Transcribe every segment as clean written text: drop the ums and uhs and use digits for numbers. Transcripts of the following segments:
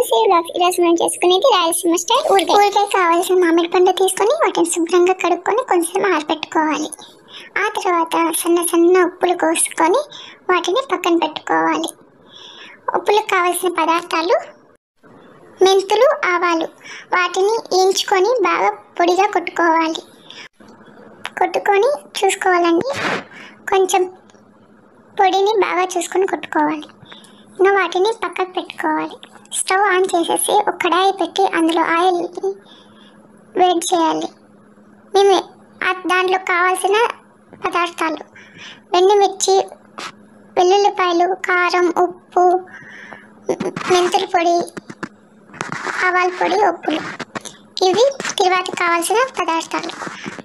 To C blogs. ఈరోజు మనం చేసుకునేది రాయలసీమ స్టైల్ ఊరికాయ. ఊరికాయ కావాల్సిన మామిడి పండు తీసుకొని వాటిని శుభ్రంగా కడుక్కొని కొంచెం ఆరబెట్టుకోవాలి. ఆ తర్వాత సన్న సన్న ఉప్పులు కోసుకొని వాటిని పక్కన పెట్టుకోవాలి. ఉప్పులకు కావాల్సిన పదార్థాలు మెంతులు, ఆవాలు. వాటిని వేయించుకొని బాగా పొడిగా కొట్టుకొని చూసుకోవాలండి. కొంచెం పొడిని బాగా చూసుకొని కొట్టుకోవాలి. ఇంకా వాటిని పక్కకు పెట్టుకోవాలి. స్టవ్ ఆన్ చేసేసి ఒక కడాయి పెట్టి అందులో ఆయిల్ని వేడి చేయాలి. మేము దాంట్లో కావాల్సిన పదార్థాలు ఎండుమిర్చి, వెల్లుల్లిపాయలు, కారం, ఉప్పు, మెంతుల పొడి, ఆవాల పొడి, ఉప్పులు. ఇవి తిరువాతికి కావాల్సిన పదార్థాలు.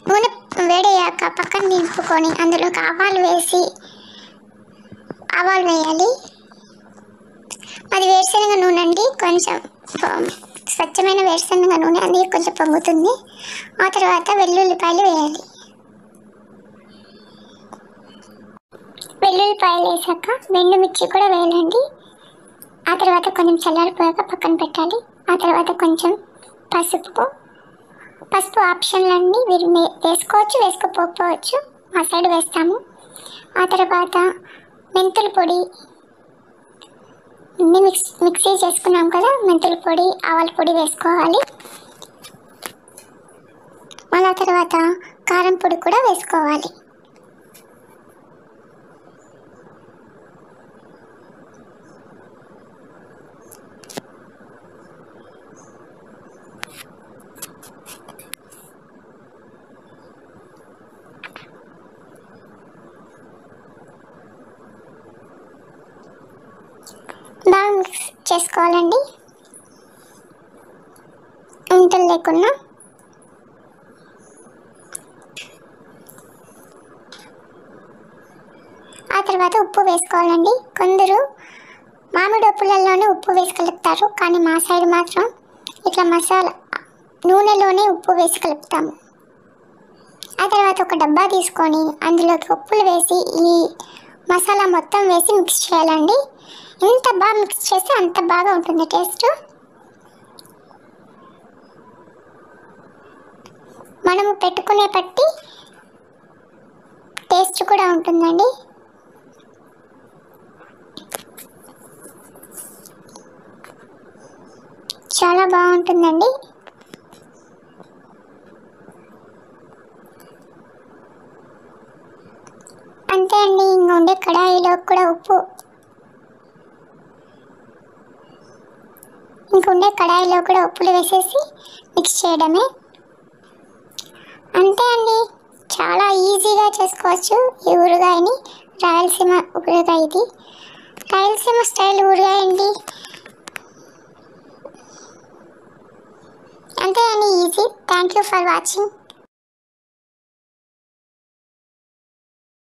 నూనె వేడయ్యాక పక్కన నింపుకొని అందులోకి ఆవాలు వేయాలి. అది వేరుశనగ నూనె అండి, కొంచెం స్వచ్ఛమైన వేరుశనగ నూనె, అందుకే కొంచెం పొంగుతుంది. ఆ తర్వాత వెల్లుల్లిపాయలు వేయాలి. వెల్లుల్లిపాయలు వేసాక ఎండుమిర్చి కూడా వేయాలండి. ఆ తర్వాత కొంచెం చల్లారిపోయాక పక్కన పెట్టాలి. ఆ తర్వాత కొంచెం పసుపు ఆప్షన్లు అండి, మీరు వేసుకోవచ్చు, వేసుకోకపోవచ్చు. మా సైడ్ వేస్తాము. ఆ తర్వాత మెంతుల పొడి మిక్సీ చేసుకున్నాం కదా, మెంతుల పొడి, ఆవాల పొడి వేసుకోవాలి. మళ్ళీ తర్వాత కారం పొడి కూడా వేసుకోవాలి. బాగా మిక్స్ చేసుకోవాలండి, ఉంటలు లేకుండా. ఆ తర్వాత ఉప్పు వేసుకోవాలండి. కొందరు మామిడి ఉప్పులలోనే ఉప్పు వేసి కలుపుతారు, కానీ మా సైడ్ మాత్రం ఇట్లా నూనెలోనే ఉప్పు వేసి కలుపుతాము. ఆ తర్వాత ఒక డబ్బా తీసుకొని అందులోకి ఉప్పులు వేసి ఈ మసాలా మొత్తం వేసి మిక్స్ చేయాలండి. ఎంత బాగా మిక్స్ చేస్తే అంత బాగా ఉంటుంది టేస్ట్. మనము పెట్టుకునే బట్టి టేస్ట్ కూడా ఉంటుందండి. చాలా బాగుంటుందండి. అంతే అండి. ఇంకా ఉండే కడాయిలో కూడా ఉప్పులు వేసేసి మిక్స్ చేయడమే. అంతే అండి, చాలా ఈజీగా చేసుకోవచ్చు ఈ ఊరగాయని. రాయలసీమ ఊరగాయ ఇది, రాయలసీమ స్టైల్ ఊరగాయ అండి. అంతే అండి, easy. Thank you for watching.